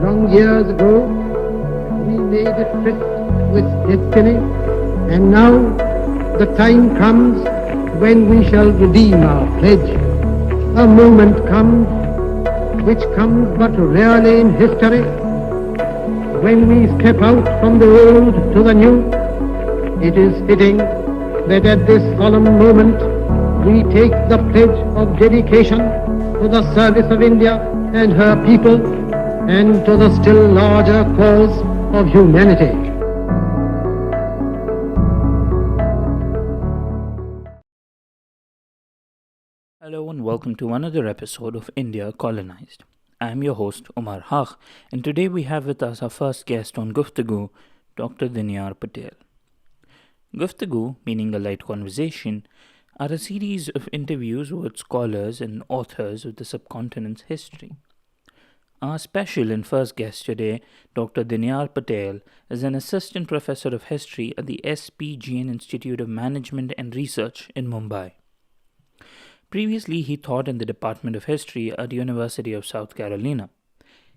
Long years ago, we made a tryst with destiny, and now the time comes when we shall redeem our pledge. A moment comes, which comes but rarely in history, when we step out from the old to the new. It is fitting that at this solemn moment we take the pledge of dedication to the service of India and her people and to the still larger cause of humanity. Hello and welcome to another episode of India Colonized. I am your host Umar Haq, and today we have with us our first guest on Guftagu, Dr Dinyar Patel. Guftagu, meaning a light conversation, are a series of interviews with scholars and authors of the subcontinent's history. Our special and first guest today, Dr Dinyar Patel, is an assistant professor of history at the S.P. Jain Institute of Management and Research in Mumbai. Previously, he taught in the Department of History at the University of South Carolina.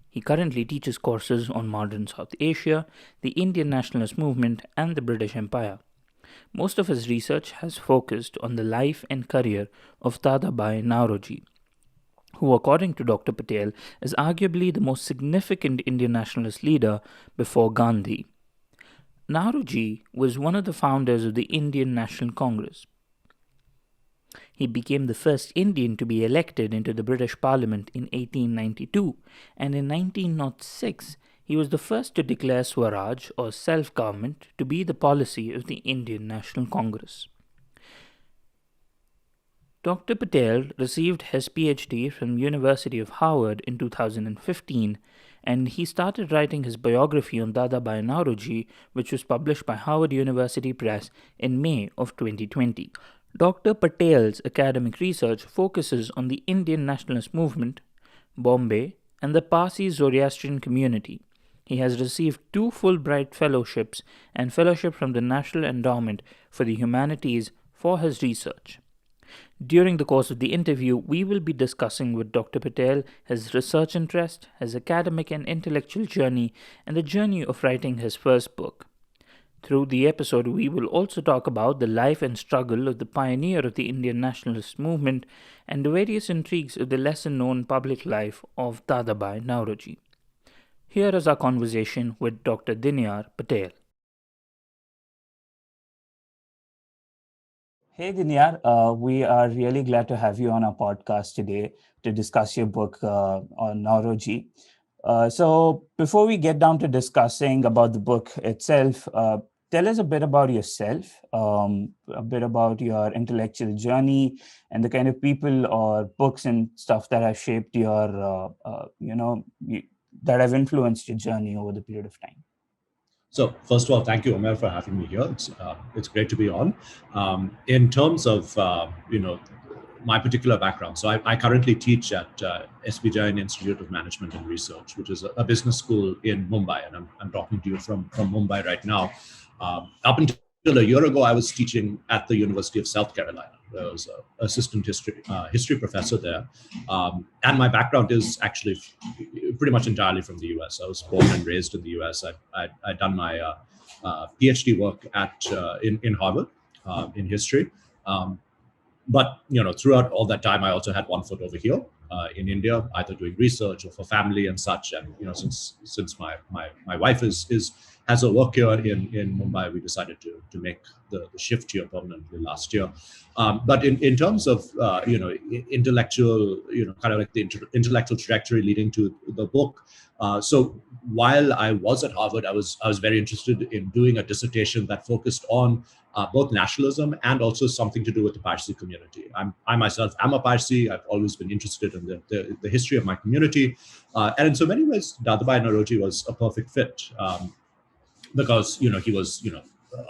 He currently teaches courses on modern South Asia, the Indian Nationalist movement, and the British Empire. Most of his research has focused on the life and career of Dadabhai Naoroji, who, according to Dr. Patel, is arguably the most significant Indian nationalist leader before Gandhi. Naoroji was one of the founders of the Indian National Congress. He became the first Indian to be elected into the British Parliament in 1892, and in 1906 he was the first to declare swaraj or self-government to be the policy of the Indian National Congress. Dr. Patel received his PhD from University of Harvard in 2015, and he started writing his biography on Dadabhai Naoroji, which was published by Harvard University Press in May of 2020. Dr. Patel's academic research focuses on the Indian nationalist movement, Bombay, and the Parsi Zoroastrian community. He has received 2 Fulbright fellowships and fellowship from the National Endowment for the Humanities for his research. During the course of the interview, we will be discussing with Dr. Patel his research interest, his academic and intellectual journey, and the journey of writing his first book. Through the episode, we will also talk about the life and struggle of the pioneer of the Indian nationalist movement and the various intrigues of the lesser-known public life of Dadabhai Naoroji. Here is our conversation with Dr. Dinyar Patel. Hey Dinyar, we are really glad to have you on our podcast today to discuss your book on Naoroji. So before we get down to discussing about the book itself, tell us a bit about yourself, a bit about your intellectual journey and the kind of people or books and stuff that have shaped your, that have influenced your journey over the period of time. So first of all, thank you, Omer, for having me here. It's great to be on. In terms of, my particular background, so I currently teach at S.P. Jain Institute of Management and Research, which is a business school in Mumbai, and I'm talking to you from Mumbai right now. Up until a year ago, I was teaching at the University of South Carolina. I was an assistant history professor there. And my background is actually pretty much entirely from the US. I was born and raised in the US. I'd done my PhD work in Harvard in history. But throughout all that time, I also had one foot over here in India, either doing research or for family and such. And since my wife has a work here in Mumbai, we decided to make the shift here permanently last year. But in terms of intellectual, kind of like the intellectual trajectory leading to the book. So while I was at Harvard, I was very interested in doing a dissertation that focused on both nationalism and also something to do with the Parsi community. I myself am a Parsi. I've always been interested in the history of my community. And in so many ways, Dadabhai Naoroji was a perfect fit because, he was,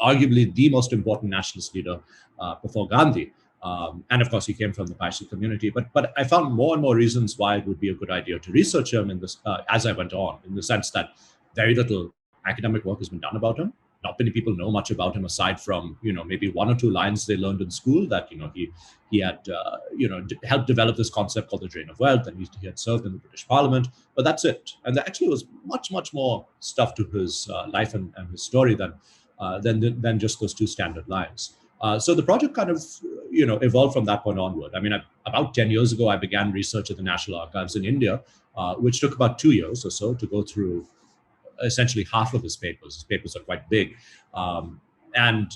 arguably the most important nationalist leader before Gandhi. And of course, he came from the Parsi community. But I found more and more reasons why it would be a good idea to research him in this as I went on, in the sense that very little academic work has been done about him. not many people know much about him aside from maybe one or two lines they learned in school that he had helped develop this concept called the drain of wealth, and he had served in the British Parliament, but that's it. And there actually was much more stuff to his life and his story than just those two standard lines. So the project kind of evolved from that point onward. I mean, about 10 years ago, I began research at the National Archives in India, which took about 2 years or so to go through essentially half of his papers. His papers are quite big, and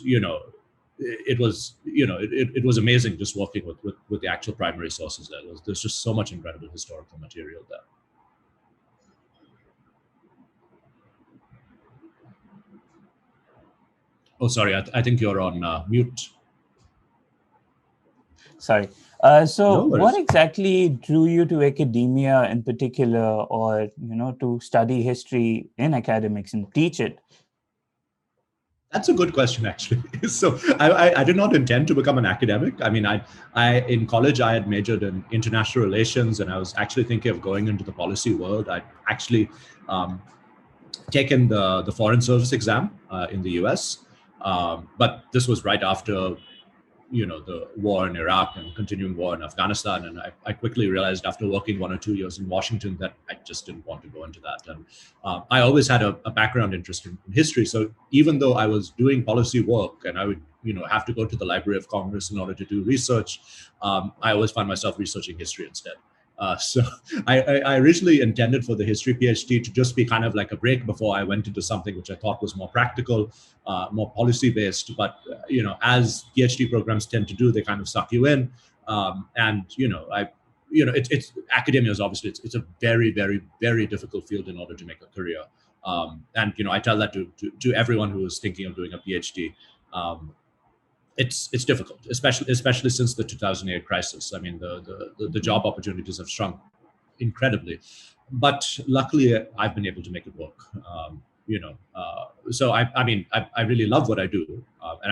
it was amazing just working with the actual primary sources there. There's just so much incredible historical material there. Oh, sorry, I think you're on mute. Sorry. So what exactly drew you to academia in particular, or, to study history in academics and teach it? That's a good question, actually. So I did not intend to become an academic. I mean, I in college, I had majored in international relations, and I was actually thinking of going into the policy world. I actually taken the Foreign Service exam in the US. But this was right after, the war in Iraq and continuing war in Afghanistan. And I quickly realized after working 1 or 2 years in Washington that I just didn't want to go into that. And I always had a background interest in history. So even though I was doing policy work and I would, have to go to the Library of Congress in order to do research, I always found myself researching history instead. So I originally intended for the history PhD to just be kind of like a break before I went into something which I thought was more practical, more policy based. But as PhD programs tend to do, they kind of suck you in. And it's academia is obviously it's a very, very, very difficult field in order to make a career. And I tell that to everyone who is thinking of doing a PhD. It's difficult, especially since the 2008 crisis. I mean, the job opportunities have shrunk incredibly, but luckily I've been able to make it work. So I really love what I do, and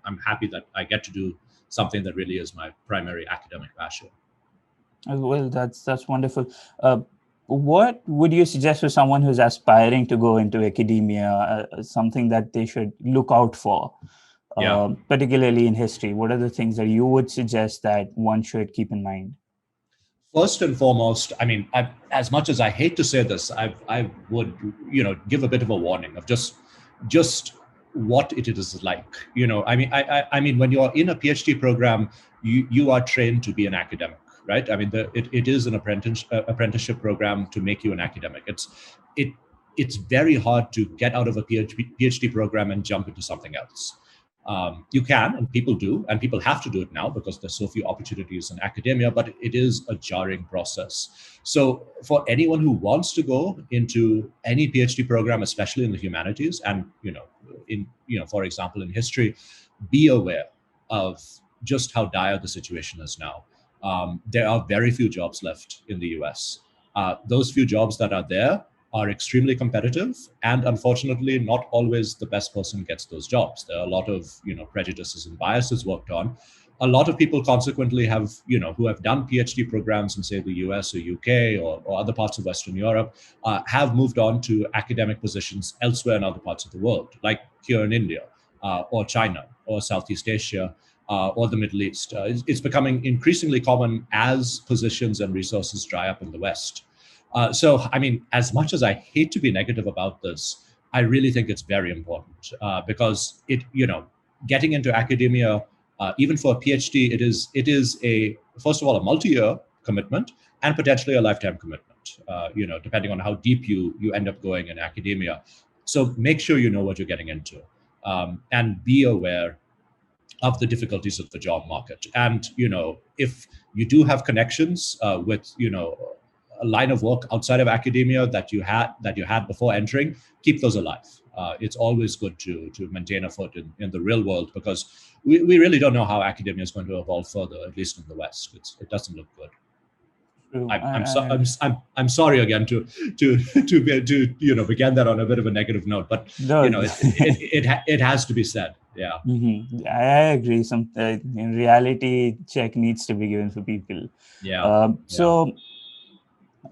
I'm happy that I get to do something that really is my primary academic passion. Well, that's wonderful. What would you suggest for someone who's aspiring to go into academia? Something that they should look out for? Particularly in history, what are the things that you would suggest that one should keep in mind? First and foremost, I mean, as much as I hate to say this, I would, give a bit of a warning of just what it is like. I mean, when you're in a PhD program, you are trained to be an academic, right? I mean, it is an apprenticeship program to make you an academic. It's very hard to get out of a PhD program and jump into something else. You can, and people do, and people have to do it now because there's so few opportunities in academia, but it is a jarring process. So for anyone who wants to go into any PhD program, especially in the humanities and, for example, in history, be aware of just how dire the situation is now. There are very few jobs left in the US. Those few jobs that are there are extremely competitive, and unfortunately, not always the best person gets those jobs. There are a lot of prejudices and biases worked on. A lot of people consequently have who have done PhD programs in say the US or UK or other parts of Western Europe have moved on to academic positions elsewhere in other parts of the world, like here in India or China or Southeast Asia. Or the Middle East. It's becoming increasingly common as positions and resources dry up in the West. So, I mean, as much as I hate to be negative about this, I really think it's very important because getting into academia, even for a PhD, it is first of all, a multi-year commitment and potentially a lifetime commitment, depending on how deep you end up going in academia. So make sure you know what you're getting into and be aware of the difficulties of the job market. And, if you do have connections with, a line of work outside of academia that you had before entering, keep those alive. It's always good to maintain a foot in the real world because we really don't know how academia is going to evolve further, at least in the West. It doesn't look good. I'm sorry again to begin that on a bit of a negative note, but it has to be said. Yeah, I agree. Some reality check needs to be given for people. So,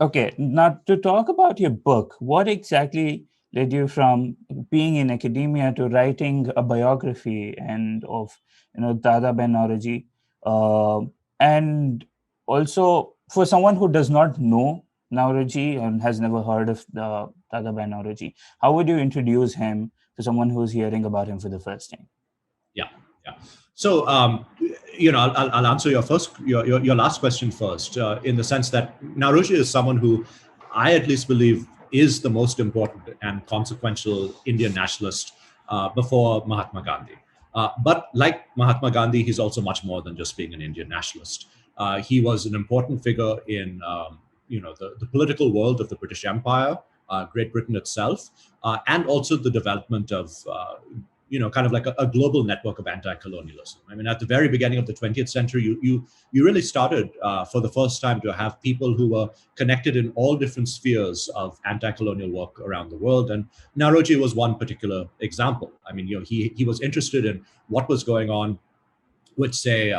okay, now to talk about your book, what exactly led you from being in academia to writing a biography and of Dadabhai Naoroji, and also for someone who does not know Naoroji and has never heard of the Dadabhai Naoroji, how would you introduce him to someone who's hearing about him for the first time? Yeah, yeah. So, I'll answer your last question first, in the sense that Naoroji is someone who I at least believe is the most important and consequential Indian nationalist before Mahatma Gandhi. But like Mahatma Gandhi, he's also much more than just being an Indian nationalist. He was an important figure in the political world of the British Empire, Great Britain itself, and also the development of kind of like a global network of anti-colonialism. I mean, at the very beginning of the 20th century, you really started for the first time to have people who were connected in all different spheres of anti-colonial work around the world. And Naoroji was one particular example. I mean, he was interested in what was going on with, say,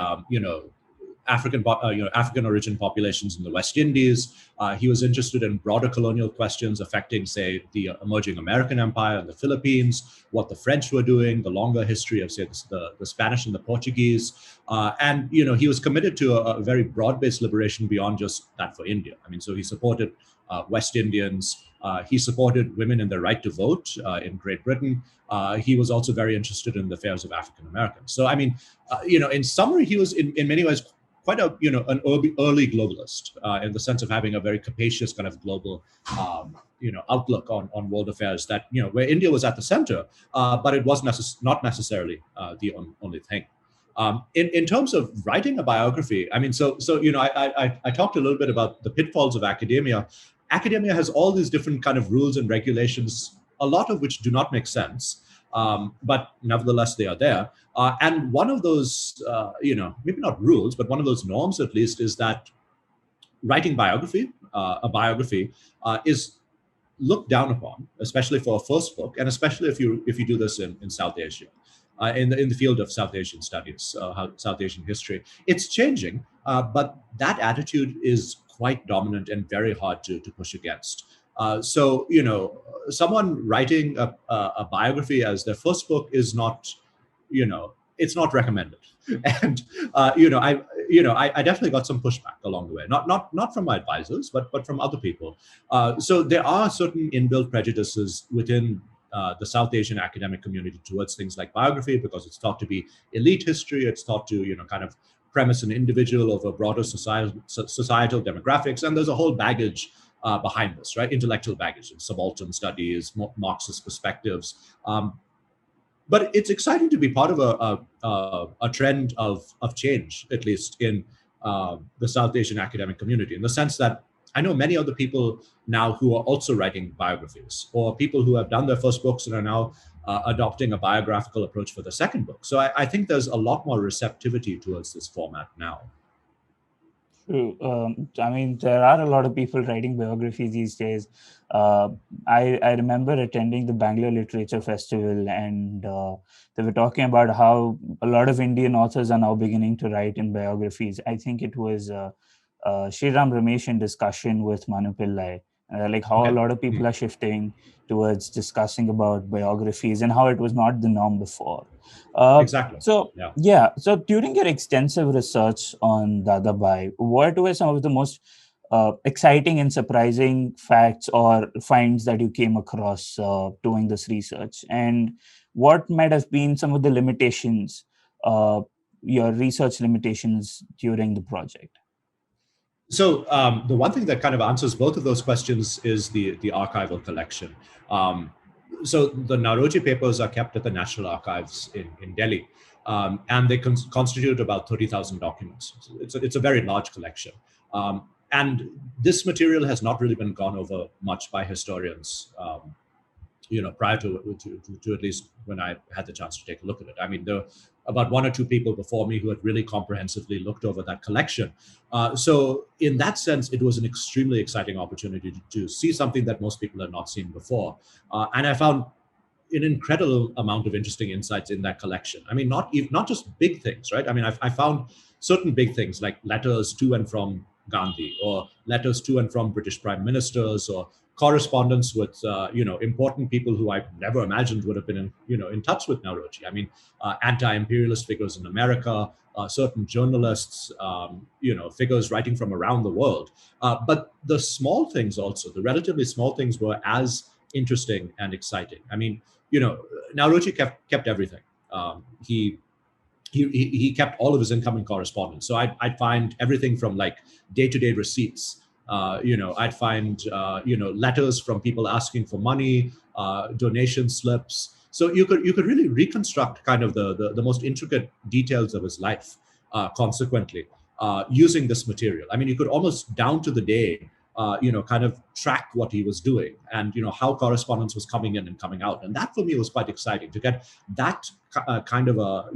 African origin populations in the West Indies. He was interested in broader colonial questions affecting, say, the emerging American empire in the Philippines, what the French were doing, the longer history of, say, the Spanish and the Portuguese. And he was committed to a very broad-based liberation beyond just that for India. I mean, so he supported West Indians. He supported women in their right to vote in Great Britain. He was also very interested in the affairs of African Americans. So, I mean, in summary, he was in many ways quite an early globalist in the sense of having a very capacious kind of global outlook on world affairs that where India was at the center, but it was not necessarily the only thing. In terms of writing a biography, I mean, I talked a little bit about the pitfalls of academia. Academia has all these different kind of rules and regulations, a lot of which do not make sense. But nevertheless, they are there. And one of those, maybe not rules, but one of those norms, at least, is that writing a biography, is looked down upon, especially for a first book, and especially if you do this in South Asia, in the field of South Asian studies, South Asian history. It's changing, but that attitude is quite dominant and very hard to push against. Someone writing a biography as their first book is not, it's not recommended. And I definitely got some pushback along the way, not from my advisors, but from other people. So there are certain inbuilt prejudices within the South Asian academic community towards things like biography, because it's thought to be elite history. It's thought to kind of premise an individual over broader societal demographics, and there's a whole baggage behind this, right? Intellectual baggage, subaltern studies, Marxist perspectives. But it's exciting to be part of a trend of change, at least in the South Asian academic community, in the sense that I know many other people now who are also writing biographies, or people who have done their first books and are now adopting a biographical approach for the second book. So I think there's a lot more receptivity towards this format now. True. I mean, there are a lot of people writing biographies these days. I remember attending the Bangalore Literature Festival, and they were talking about how a lot of Indian authors are now beginning to write in biographies. I think it was Sriram Ramesh in discussion with Manu Pillai, like how a lot of people are shifting towards discussing about biographies and how it was not the norm before. Exactly. So during your extensive research on Dadabhai, what were some of the most exciting and surprising facts or finds that you came across doing this research? And what might have been some of the limitations, your research limitations during the project? So the one thing that kind of answers both of those questions is the archival collection. So the Naoroji papers are kept at the National Archives in Delhi, and they constitute about 30,000 documents. So it's a very large collection. And this material has not really been gone over much by historians, prior to at least when I had the chance to take a look at it. I mean, there were about one or two people before me who had really comprehensively looked over that collection. So in that sense, it was an extremely exciting opportunity to see something that most people had not seen before. And I found an incredible amount of interesting insights in that collection. I mean, not just big things, right? I mean, I found certain big things like letters to and from Gandhi, or letters to and from British prime ministers, or correspondence with important people who I never imagined would have been in touch with Naoroji. I mean, anti-imperialist figures in America, certain journalists, figures writing from around the world. But the small things also, the relatively small things, were as interesting and exciting. I mean, Naoroji kept everything. He kept all of his incoming correspondence. So I'd find everything from like day-to-day receipts. I'd find letters from people asking for money, donation slips. So you could really reconstruct kind of the most intricate details of his life. Consequently, using this material, I mean, you could almost down to the day, kind of track what he was doing and how correspondence was coming in and coming out, and that for me was quite exciting to get that kind of a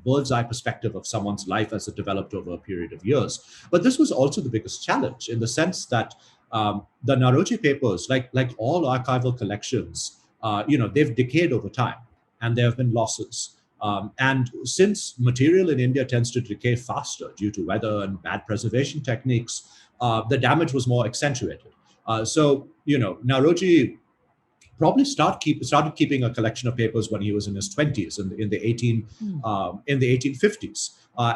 bird's eye perspective of someone's life as it developed over a period of years. But this was also the biggest challenge in the sense that the Naoroji papers, like all archival collections, they've decayed over time, and there have been losses. And since material in India tends to decay faster due to weather and bad preservation techniques, the damage was more accentuated. So Naoroji probably started keeping a collection of papers when he was in his 20s, in the 1850s.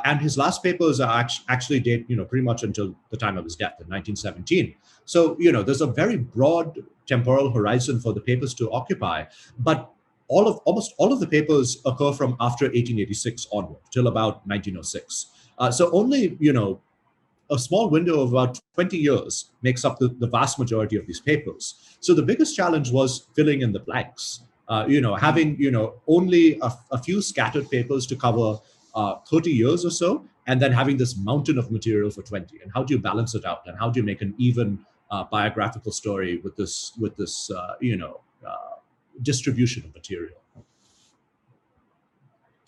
And his last papers are actually date pretty much until the time of his death in 1917. So there's a very broad temporal horizon for the papers to occupy, but almost all of the papers occur from after 1886 onward till about 1906. So only a small window of about 20 years makes up the vast majority of these papers. So the biggest challenge was filling in the blanks. Having only a few scattered papers to cover 30 years or so, and then having this mountain of material for 20. And how do you balance it out? And how do you make an even biographical story with this distribution of material?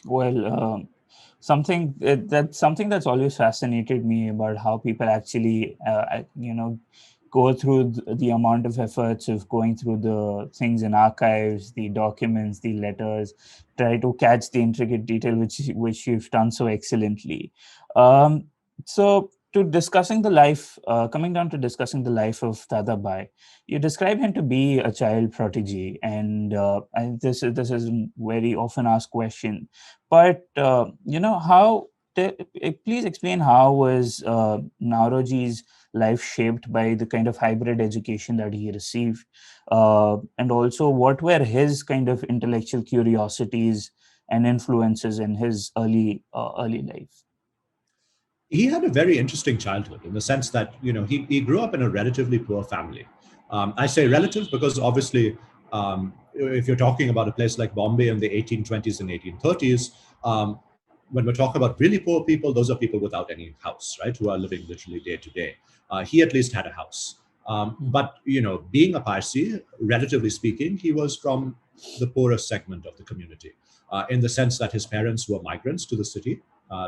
Well, something that's always fascinated me about how people actually go through the amount of efforts of going through the things in archives, the documents, the letters, try to catch the intricate detail which you've done so excellently. So to discussing the life, coming down to discussing the life of Dadabhai, you describe him to be a child prodigy, and this is a very often asked question. But please explain how was Naoroji's life shaped by the kind of hybrid education that he received, and also what were his kind of intellectual curiosities and influences in his early life. He had a very interesting childhood in the sense that he grew up in a relatively poor family. I say relative because obviously, if you're talking about a place like Bombay in the 1820s and 1830s, when we're talking about really poor people, those are people without any house, right, who are living literally day to day. He at least had a house. But being a Parsi, relatively speaking, he was from the poorest segment of the community, in the sense that his parents were migrants to the city.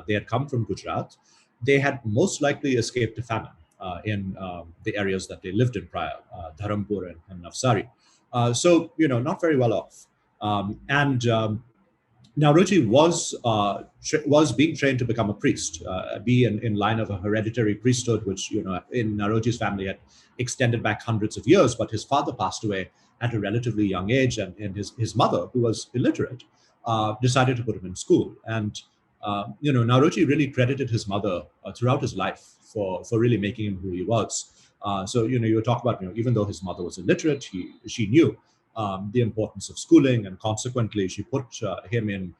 They had come from Gujarat. They had most likely escaped a famine in the areas that they lived in prior, Dharampur and Navsari. So, not very well off. Naoroji was being trained to become a priest, be in line of a hereditary priesthood, which, in Naoroji's family had extended back hundreds of years, but his father passed away at a relatively young age, and his mother, who was illiterate, decided to put him in school. And Naoroji really credited his mother throughout his life for really making him who he was. So, you talk about, even though his mother was illiterate, she knew the importance of schooling, and consequently, she put him in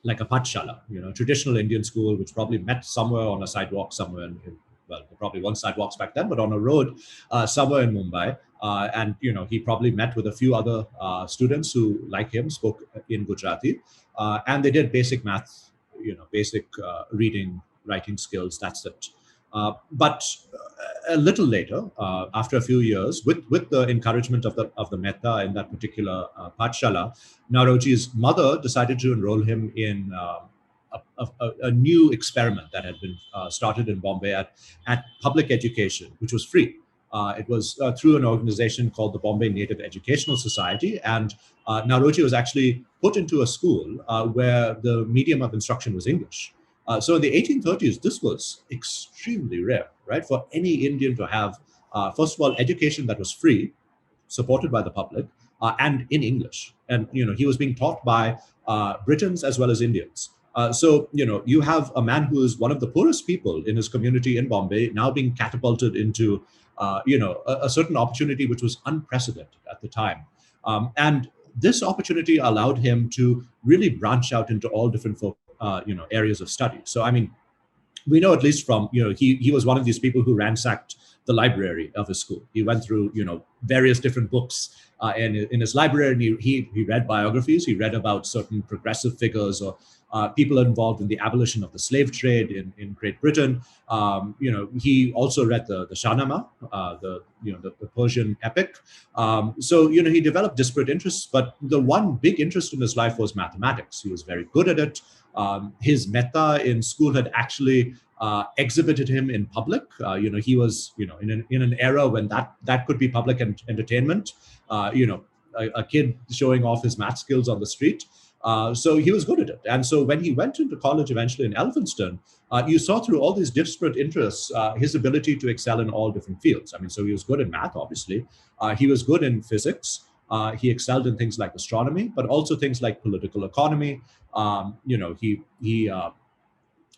like a pathshala, traditional Indian school, which probably met somewhere on a sidewalk somewhere well, there probably weren't sidewalks back then, but on a road somewhere in Mumbai. And he probably met with a few other students who, like him, spoke in Gujarati, and they did basic math, basic reading, writing skills. That's it. But a little later, after a few years, with the encouragement of the Mehta in that particular pathshala, Naoroji's mother decided to enroll him in a new experiment that had been started in Bombay at public education, which was free. It was through an organization called the Bombay Native Educational Society, and Naoroji was actually put into a school where the medium of instruction was English. So in the 1830s, this was extremely rare, right, for any Indian to have first of all, education that was free, supported by the public, and in English. And he was being taught by Britons as well as Indians. So you have a man who is one of the poorest people in his community in Bombay now being catapulted into a certain opportunity which was unprecedented at the time. And this opportunity allowed him to really branch out into all different areas of study. So I mean, we know at least from he was one of these people who ransacked the library of his school. He went through various different books in his library, and he read biographies. He read about certain progressive figures or people involved in the abolition of the slave trade in Great Britain. He also read the Shahnameh, the Persian epic. So he developed disparate interests, but the one big interest in his life was mathematics. He was very good at it. His metta in school had actually exhibited him in public. He was in an era when that could be public entertainment. A kid showing off his math skills on the street. So he was good at it. And so when he went into college eventually in Elphinstone, you saw through all these disparate interests his ability to excel in all different fields. I mean, so he was good in math, obviously. He was good in physics. He excelled in things like astronomy, but also things like political economy. He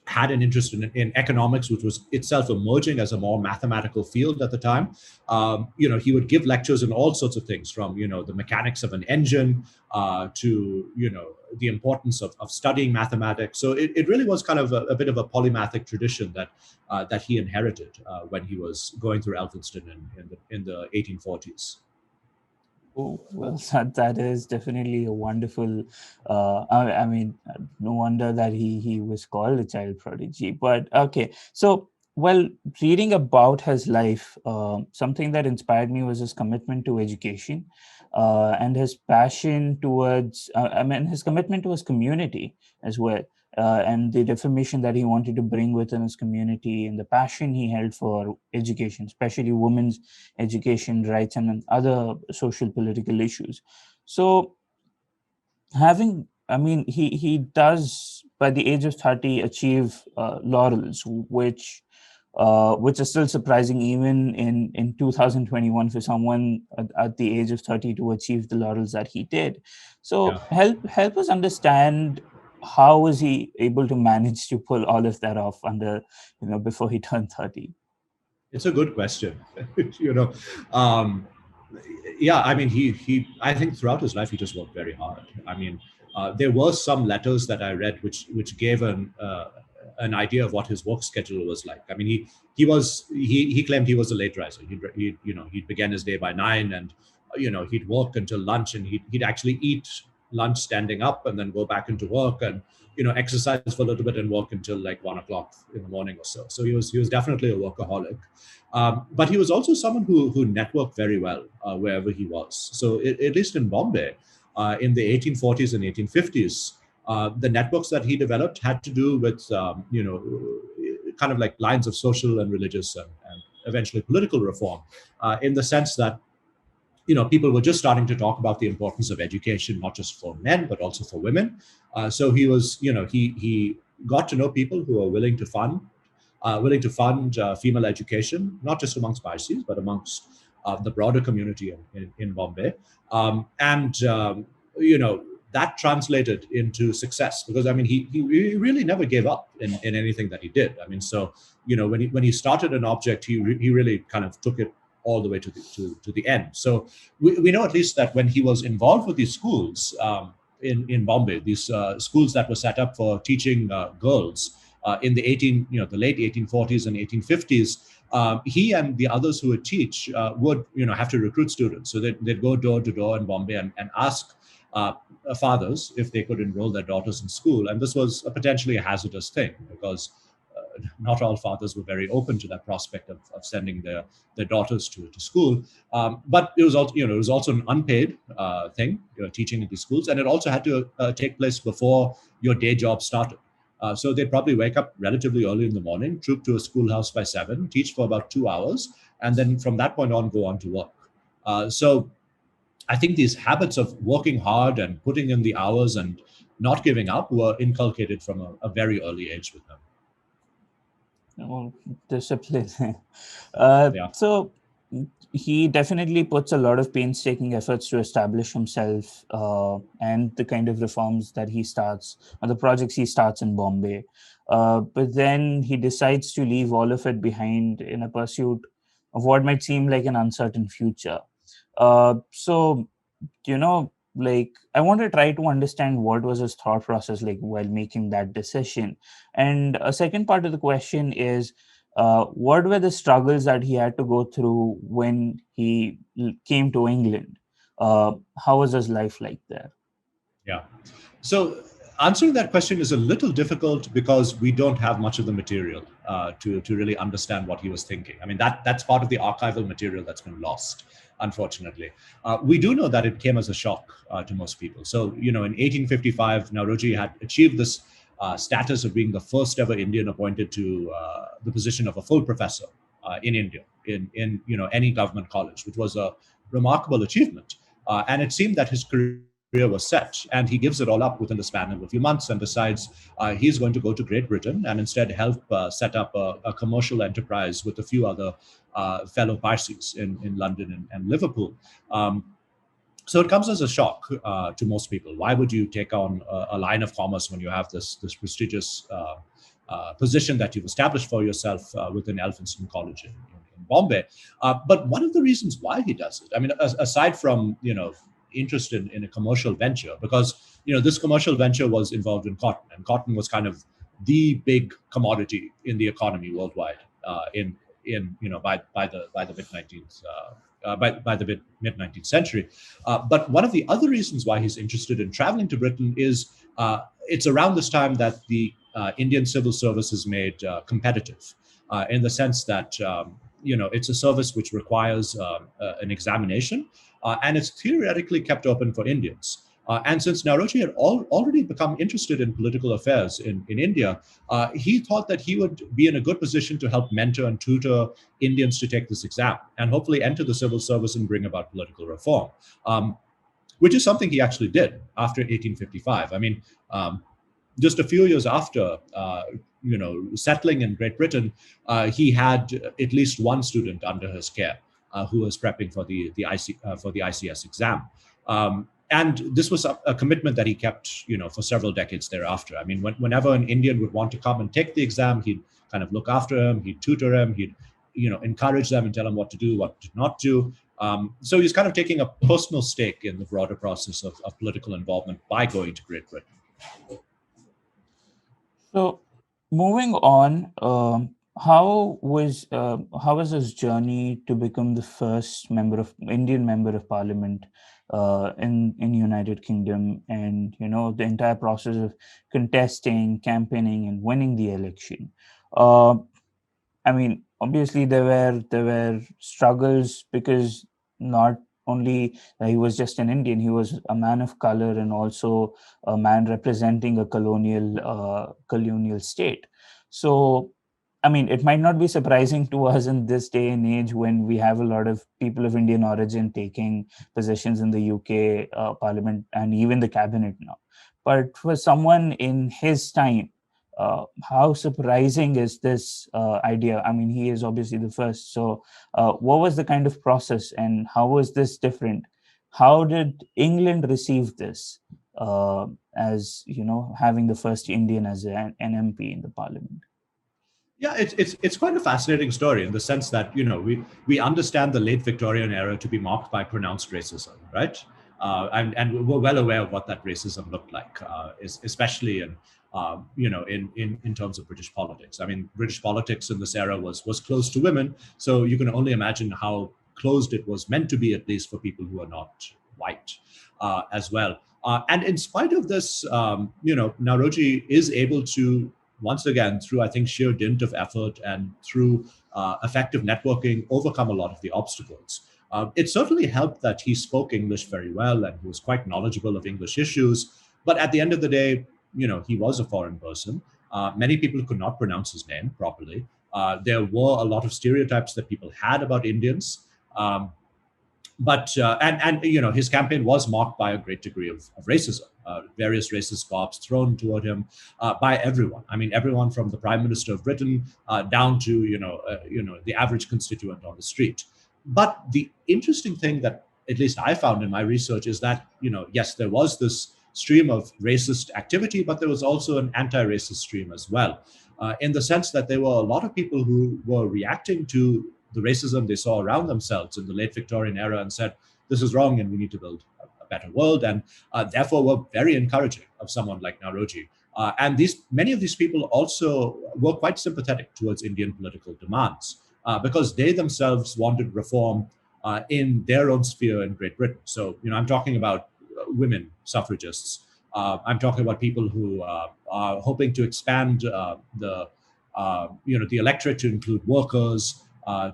had an interest in economics, which was itself emerging as a more mathematical field at the time. He would give lectures in all sorts of things, from the mechanics of an engine to the importance of studying mathematics. So it really was kind of a bit of a polymathic tradition that he inherited when he was going through Elphinstone in the 1840s. Oh, well, that is definitely a wonderful. I mean, no wonder that he was called a child prodigy. But okay, so reading about his life, something that inspired me was his commitment to education, and his passion towards. His commitment to his community as well. And the reformation that he wanted to bring within his community, and the passion he held for education, especially women's education rights and other social political issues. So he does, by the age of 30, achieve laurels, which is still surprising even in 2021 for someone at the age of 30 to achieve the laurels that he did. So help us understand, how was he able to manage to pull all of that off before he turned 30? It's a good question. I mean, I think throughout his life, he just worked very hard. I mean, there were some letters that I read which gave an idea of what his work schedule was like. I mean, he claimed he was a late riser. He'd begin his day by 9, and he'd work until lunch, and he'd actually eat lunch standing up and then go back into work and exercise for a little bit and work until like 1 o'clock in the morning or so. So he was definitely a workaholic, but he was also someone who networked very well wherever he was. So at least in Bombay, in the 1840s and 1850s, the networks that he developed had to do with kind of like lines of social and religious and eventually political reform, in the sense that people were just starting to talk about the importance of education, not just for men, but also for women. So he was, he got to know people who were willing to fund female education, not just amongst Parsis, but amongst the broader community in Bombay. That translated into success, because I mean, he really never gave up in anything that he did. I mean, so, when he started an object, he really kind of took it all the way to the end. So we know at least that when he was involved with these schools in Bombay, these schools that were set up for teaching girls in the late 1840s and 1850s, he and the others who would teach would have to recruit students. So they'd go door to door in Bombay and ask fathers if they could enroll their daughters in school. And this was potentially a hazardous thing, because not all fathers were very open to that prospect of sending their daughters to school. But it was also an unpaid thing, teaching in these schools, and it also had to take place before your day job started. So they'd probably wake up relatively early in the morning, troop to a schoolhouse by 7, teach for about 2 hours, and then from that point on, go on to work. So I think these habits of working hard and putting in the hours and not giving up were inculcated from a very early age with them. Discipline. Yeah. So he definitely puts a lot of painstaking efforts to establish himself and the kind of reforms that he starts, or the projects he starts in Bombay. But then he decides to leave all of it behind in a pursuit of what might seem like an uncertain future. So, like, I want to try to understand what was his thought process like while making that decision. And a second part of the question is, what were the struggles that he had to go through when he came to England? How was his life like there? Yeah. So answering that question is a little difficult because we don't have much of the material to really understand what he was thinking. I mean, that's part of the archival material that's been lost, unfortunately. We do know that it came as a shock to most people. So, in 1855, Naoroji had achieved this status of being the first ever Indian appointed to the position of a full professor in India, in any government college, which was a remarkable achievement. And it seemed that his career was set, and he gives it all up within the span of a few months and decides he's going to go to Great Britain and instead help set up a commercial enterprise with a few other fellow Parsis in London and Liverpool. So it comes as a shock to most people. Why would you take on a line of commerce when you have this prestigious position that you've established for yourself within Elphinstone College in Bombay? But one of the reasons why he does it, I mean, aside from interest in a commercial venture, because this commercial venture was involved in cotton, and cotton was kind of the big commodity in the economy worldwide by the mid 19th by the mid 19th century. But one of the other reasons why he's interested in traveling to Britain is it's around this time that the Indian civil service is made competitive, in the sense that it's a service which requires an examination, and it's theoretically kept open for Indians. And since Naoroji had already become interested in political affairs in India, he thought that he would be in a good position to help mentor and tutor Indians to take this exam and hopefully enter the civil service and bring about political reform, which is something he actually did after 1855. I mean, just a few years after, settling in Great Britain, he had at least one student under his care who was prepping for the ICS exam. And this was a commitment that he kept, for several decades thereafter. I mean, whenever an Indian would want to come and take the exam, he'd kind of look after him, he'd tutor him, he'd, encourage them and tell them what to do, what to not do. So he's kind of taking a personal stake in the broader process of political involvement by going to Great Britain. So, moving on, how was his journey to become the first Indian member of Parliament in United Kingdom, and the entire process of contesting, campaigning, and winning the election? I mean, obviously there were struggles, because not only he was just an Indian, he was a man of color and also a man representing a colonial state. So, I mean, it might not be surprising to us in this day and age when we have a lot of people of Indian origin taking positions in the UK Parliament and even the cabinet now. But for someone in his time, how surprising is this idea? I mean, he is obviously the first. So what was the kind of process, and how was this different? How did England receive this as, having the first Indian as an MP in the Parliament? Yeah, it's quite a fascinating story in the sense that we understand the late Victorian era to be marked by pronounced racism, right? And we're well aware of what that racism looked like, especially in terms of British politics. I mean, British politics in this era was closed to women, so you can only imagine how closed it was meant to be, at least for people who are not white as well. And in spite of this, Naoroji is able to, once again, through, I think, sheer dint of effort and through effective networking, overcome a lot of the obstacles. It certainly helped that he spoke English very well and he was quite knowledgeable of English issues. But at the end of the day, he was a foreign person. Many people could not pronounce his name properly. There were a lot of stereotypes that people had about Indians. But his campaign was marked by a great degree of racism, various racist garbs thrown toward him by everyone. I mean, everyone from the Prime Minister of Britain down to the average constituent on the street. But the interesting thing that at least I found in my research is that, yes, there was this stream of racist activity, but there was also an anti-racist stream as well, in the sense that there were a lot of people who were reacting to the racism they saw around themselves in the late Victorian era and said, this is wrong and we need to build a better world, and therefore were very encouraging of someone like Naoroji. And many of these people also were quite sympathetic towards Indian political demands, because they themselves wanted reform in their own sphere in Great Britain. So, I'm talking about women suffragists. I'm talking about people who are hoping to expand the electorate to include workers,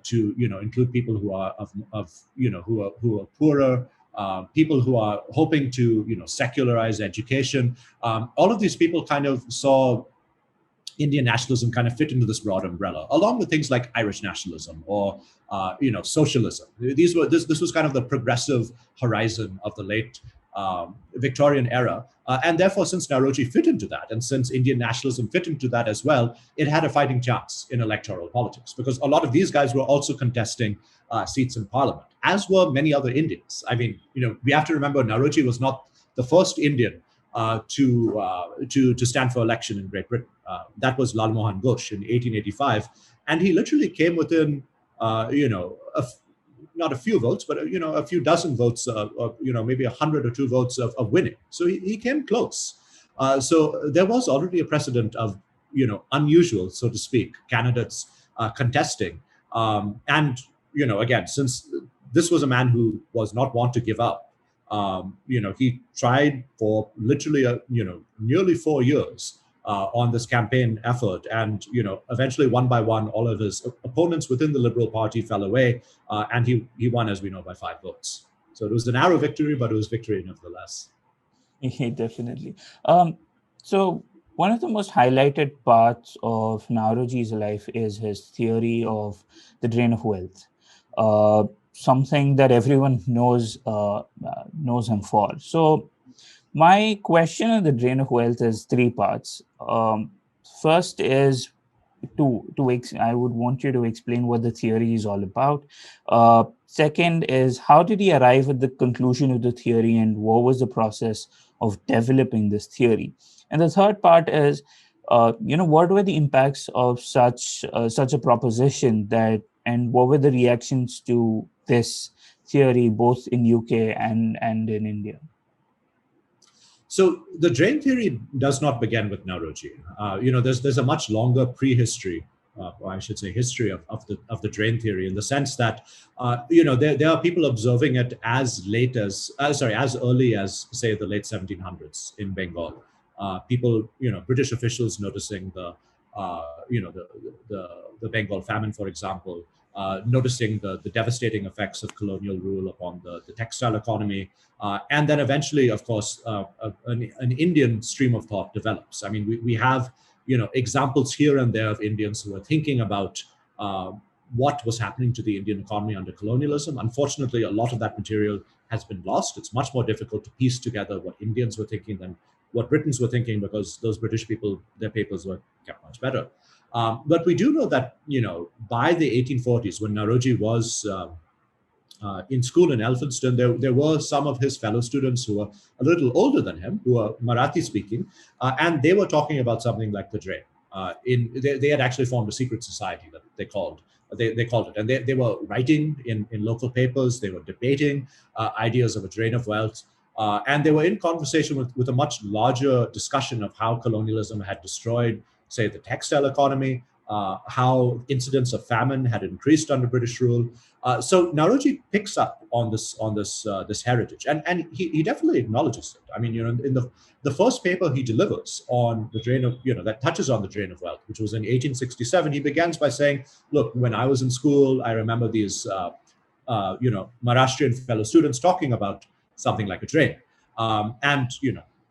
to include people who are who are poorer, people who are hoping to secularize education. All of these people kind of saw Indian nationalism kind of fit into this broad umbrella, along with things like Irish nationalism or socialism. This was kind of the progressive horizon of the late Victorian era, and therefore, since Naoroji fit into that, and since Indian nationalism fit into that as well, it had a fighting chance in electoral politics, because a lot of these guys were also contesting seats in parliament, as were many other Indians. I mean, we have to remember Naoroji was not the first Indian to stand for election in Great Britain. That was Lal Mohan Ghosh in 1885, and he literally came within, not a few votes, but a few dozen votes, or maybe 100 or 2 votes of winning. So he came close. So there was already a precedent of unusual, so to speak, candidates contesting, and again, since this was a man who was not one to give up. He tried for literally, nearly 4 years on this campaign effort, and eventually, one by one, all of his opponents within the Liberal Party fell away, and he won, as we know, by 5 votes. So it was a narrow victory, but it was victory nevertheless. Definitely. So one of the most highlighted parts of Naoroji's life is his theory of the drain of wealth. Something that everyone knows him for. So my question on the drain of wealth is 3 parts. First is I would want you to explain what the theory is all about. Second is, how did he arrive at the conclusion of the theory, and what was the process of developing this theory? And the third part is, what were the impacts of such a proposition, and what were the reactions to this theory, both in UK and in India? So the drain theory does not begin with Naoroji. There's a much longer prehistory, or I should say history of the drain theory, in the sense that there are people observing it as early as, say, the late 1700s in Bengal. People, British officials noticing the Bengal famine, for example, noticing the devastating effects of colonial rule upon the textile economy. And then eventually, of course, an Indian stream of thought develops. I mean, we have, examples here and there of Indians who are thinking about what was happening to the Indian economy under colonialism. Unfortunately, a lot of that material has been lost. It's much more difficult to piece together what Indians were thinking than what Britons were thinking, because those British people, their papers were kept much better. But we do know that, by the 1840s, when Naoroji was in school in Elphinstone, there were some of his fellow students who were a little older than him, who were Marathi speaking, and they were talking about something like the drain. They had actually formed a secret society that they called it, and they were writing in local papers. They were debating ideas of a drain of wealth, and they were in conversation with a much larger discussion of how colonialism had destroyed, say, the textile economy, how incidents of famine had increased under British rule. So Naoroji picks up on this heritage, and he definitely acknowledges it. I mean, in the first paper he delivers on the drain of, that touches on the drain of wealth, which was in 1867, he begins by saying, look, when I was in school, I remember these, Maharashtrian fellow students talking about something like a drain, and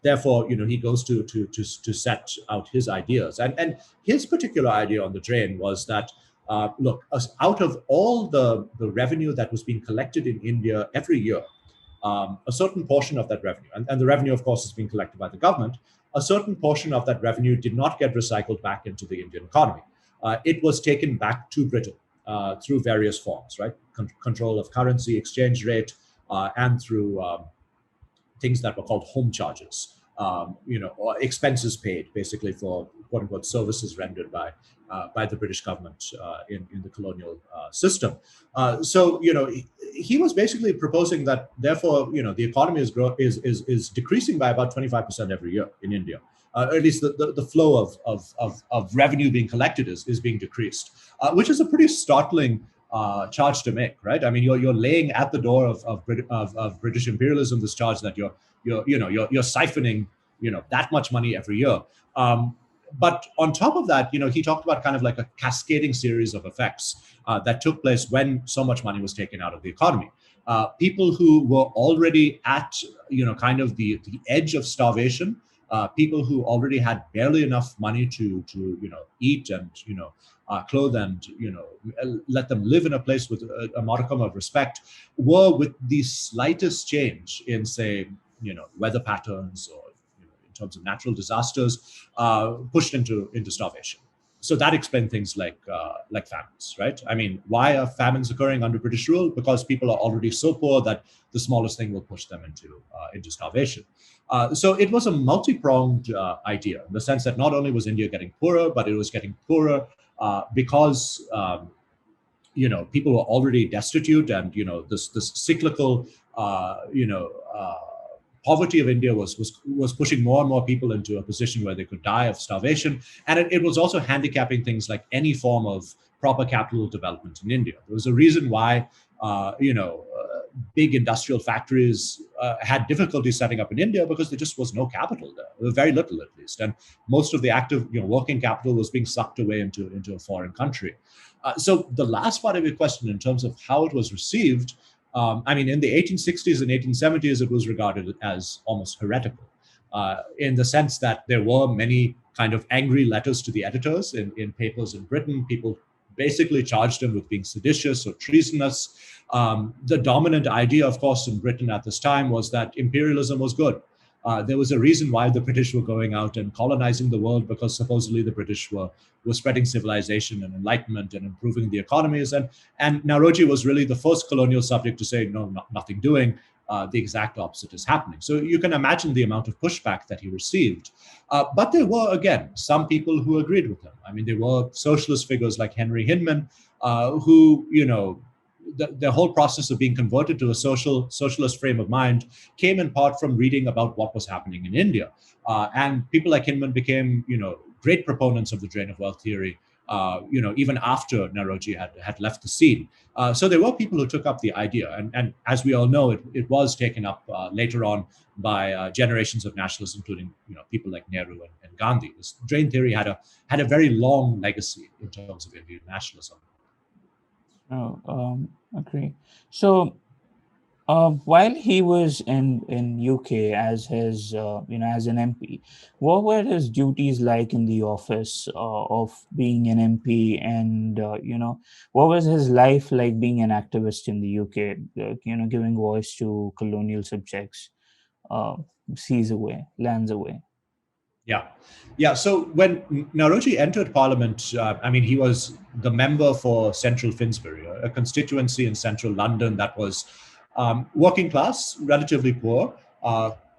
therefore, he goes to set out his ideas, and his particular idea on the drain was that, look, out of all the revenue that was being collected in India every year, a certain portion of that revenue, and the revenue, of course, is being collected by the government, a certain portion of that revenue did not get recycled back into the Indian economy. It was taken back to Britain. through various forms, right? Control of currency, exchange rate, and through things that were called home charges, or expenses paid, basically for quote unquote services rendered by the British government in the colonial system. So he was basically proposing that, therefore, the economy is decreasing by about 25% every year in India. Or at least the flow of revenue being collected is being decreased, which is a pretty startling charge to make, right? I mean, you're laying at the door of British imperialism this charge that you're siphoning that much money every year. But on top of that, he talked about kind of like a cascading series of effects that took place when so much money was taken out of the economy. People who were already at kind of the edge of starvation, people who already had barely enough money to eat and clothe and let them live in a place with a modicum of respect, were, with the slightest change in, say, weather patterns or in terms of natural disasters, pushed into starvation. So that explained things like famines, right? I mean, why are famines occurring under British rule? Because people are already so poor that the smallest thing will push them into starvation. So it was a multi-pronged idea, in the sense that not only was India getting poorer, but it was getting poorer because people were already destitute, and this cyclical poverty of India was pushing more and more people into a position where they could die of starvation, and it was also handicapping things like any form of proper capital development in India. There was a reason why big industrial factories had difficulty setting up in India, because there just was no capital there, very little at least, and most of the active working capital was being sucked away into a foreign country. So the last part of your question, in terms of how it was received, I mean, in the 1860s and 1870s, it was regarded as almost heretical, in the sense that there were many kind of angry letters to the editors in papers in Britain. People basically charged him with being seditious or treasonous. The dominant idea, of course, in Britain at this time was that imperialism was good. There was a reason why the British were going out and colonizing the world, because supposedly the British were spreading civilization and enlightenment and improving the economies. And Naoroji was really the first colonial subject to say, no, nothing doing. The exact opposite is happening. So you can imagine the amount of pushback that he received. But there were, again, some people who agreed with him. I mean, there were socialist figures like Henry Hinman, who, the whole process of being converted to a socialist frame of mind came in part from reading about what was happening in India. And people like Hinman became, great proponents of the drain of wealth theory, even after Naoroji had left the scene. So there were people who took up the idea. And as we all know, it was taken up later on by generations of nationalists, including people like Nehru and Gandhi. This drain theory had a very long legacy in terms of Indian nationalism. Agree. So, while he was in UK as his as an MP, what were his duties like in the office of being an MP, and what was his life like being an activist in the UK? Giving voice to colonial subjects, seas away, lands away. Yeah. So when Naoroji entered Parliament, he was the member for Central Finsbury, a constituency in central London that was working class, relatively poor,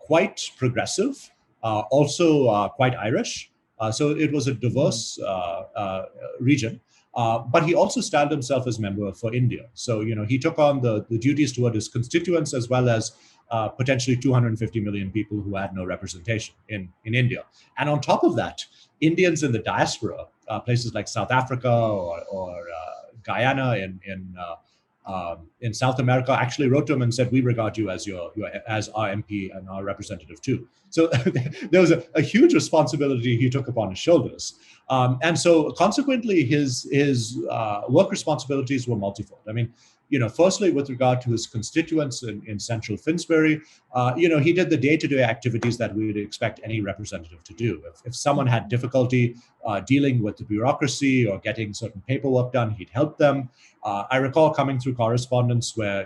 quite progressive, also quite Irish. So it was a diverse region. But he also styled himself as member for India. So, he took on the duties toward his constituents, as well as potentially 250 million people who had no representation in India. And on top of that, Indians in the diaspora, places like South Africa or Guyana in South America, actually wrote to him and said, "We regard you as as our MP and our representative too." So there was a huge responsibility he took upon his shoulders, and so consequently, his work responsibilities were multifold. I mean, firstly, with regard to his constituents in Central Finsbury, he did the day-to-day activities that we would expect any representative to do. If someone had difficulty dealing with the bureaucracy or getting certain paperwork done, he'd help them. I recall coming through correspondence where,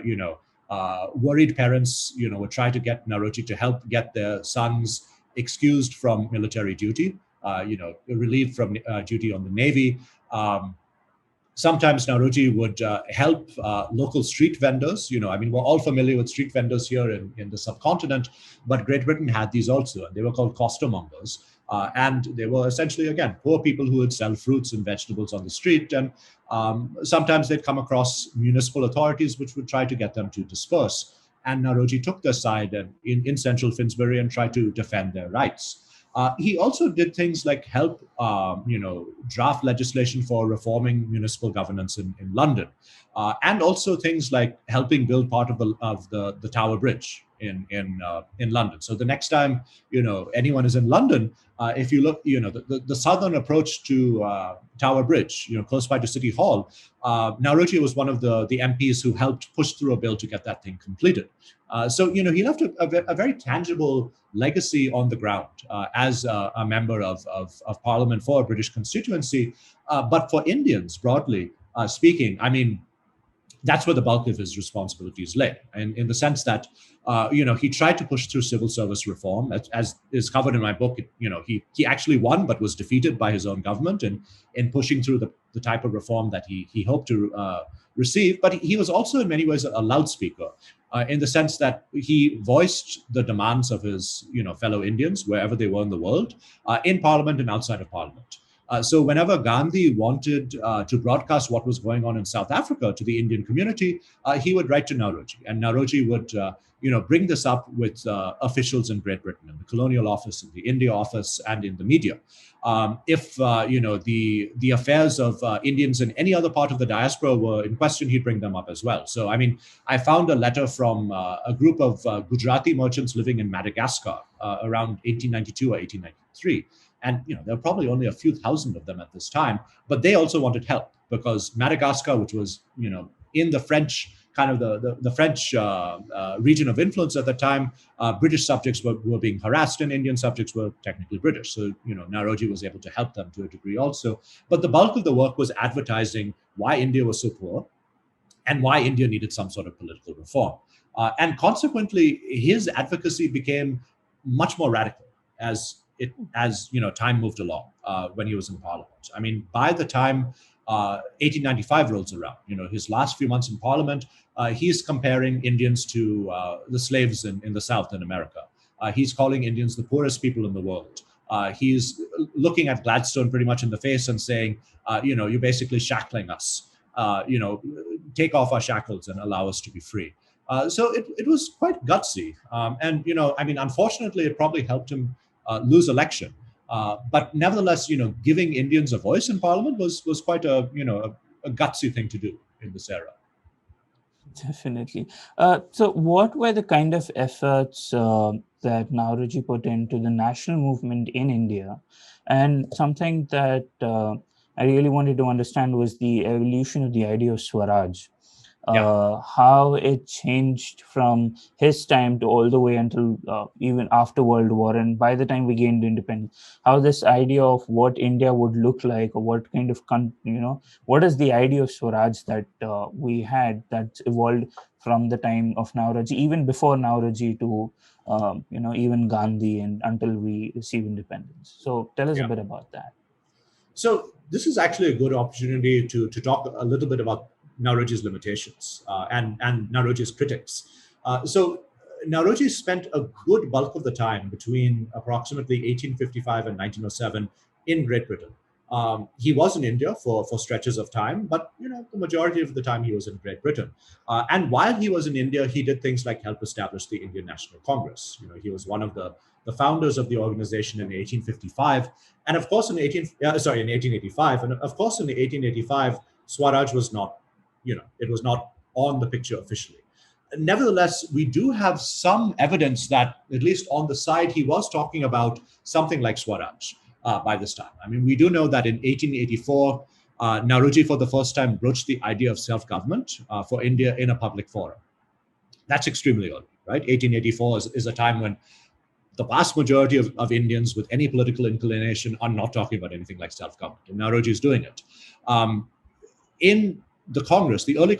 worried parents, would try to get Naoroji to help get their sons excused from military duty, relieved from duty on the Navy. Sometimes Naoroji would help local street vendors. I mean, we're all familiar with street vendors here in the subcontinent, but Great Britain had these also, and they were called costermongers. And they were essentially, again, poor people who would sell fruits and vegetables on the street. And sometimes they'd come across municipal authorities which would try to get them to disperse. And Naoroji took their side in central Finsbury and tried to defend their rights. He also did things like help, draft legislation for reforming municipal governance in London, and also things like helping build part of the Tower Bridge in London. So the next time anyone is in London, if you look, the southern approach to Tower Bridge, close by to City Hall, Naoroji was one of the MPs who helped push through a bill to get that thing completed. So he left a very tangible legacy on the ground as a member of Parliament for a British constituency. But for Indians, broadly speaking, I mean, that's where the bulk of his responsibilities lay, and in the sense that he tried to push through civil service reform, as is covered in my book. He actually won, but was defeated by his own government in pushing through the type of reform that he hoped to receive. But he was also in many ways a loudspeaker, in the sense that he voiced the demands of his fellow Indians wherever they were in the world, in Parliament and outside of Parliament. So whenever Gandhi wanted to broadcast what was going on in South Africa to the Indian community, he would write to Naoroji, and Naoroji would bring this up with officials in Great Britain, in the Colonial Office, in the India Office, and in the media. If the affairs of Indians in any other part of the diaspora were in question, he'd bring them up as well. So I mean, I found a letter from a group of Gujarati merchants living in Madagascar around 1892 or 1893. And there were probably only a few thousand of them at this time, but they also wanted help because Madagascar, which was in the French kind of the French region of influence at the time, British subjects were being harassed, and Indian subjects were technically British. So Naoroji was able to help them to a degree also. But the bulk of the work was advertising why India was so poor and why India needed some sort of political reform. And consequently, his advocacy became much more radical as time moved along when he was in Parliament. I mean, by the time 1895 rolls around, his last few months in Parliament, he's comparing Indians to the slaves in the South in America. He's calling Indians the poorest people in the world. He's looking at Gladstone pretty much in the face and saying, you're basically shackling us. Take off our shackles and allow us to be free. So it was quite gutsy. And I mean, unfortunately, it probably helped him lose election. But nevertheless, giving Indians a voice in Parliament was quite a gutsy thing to do in this era. Definitely. So what were the kind of efforts that Naoroji put into the national movement in India? And something that I really wanted to understand was the evolution of the idea of swaraj. How it changed from his time to all the way until even after World War, and by the time we gained independence, how this idea of what India would look like, or what kind of what is the idea of Swaraj that we had that evolved from the time of Naoroji, even before Naoroji, to even Gandhi, and until we receive independence. So tell us a bit about that. So this is actually a good opportunity to talk a little bit about Naoroji's limitations and Naoroji's critics. So Naoroji spent a good bulk of the time between approximately 1855 and 1907 in Great Britain. He was in India for stretches of time, but the majority of the time he was in Great Britain. And while he was in India, he did things like help establish the Indian National Congress. He was one of the founders of the organization in 1855, and of course in 1885, and of course in 1885, Swaraj was not. It was not on the picture officially. Nevertheless, we do have some evidence that, at least on the side, he was talking about something like Swaraj by this time. I mean, we do know that in 1884, Naoroji for the first time broached the idea of self-government for India in a public forum. That's extremely early, right? 1884 is a time when the vast majority of Indians with any political inclination are not talking about anything like self-government, and Naoroji is doing it. In the early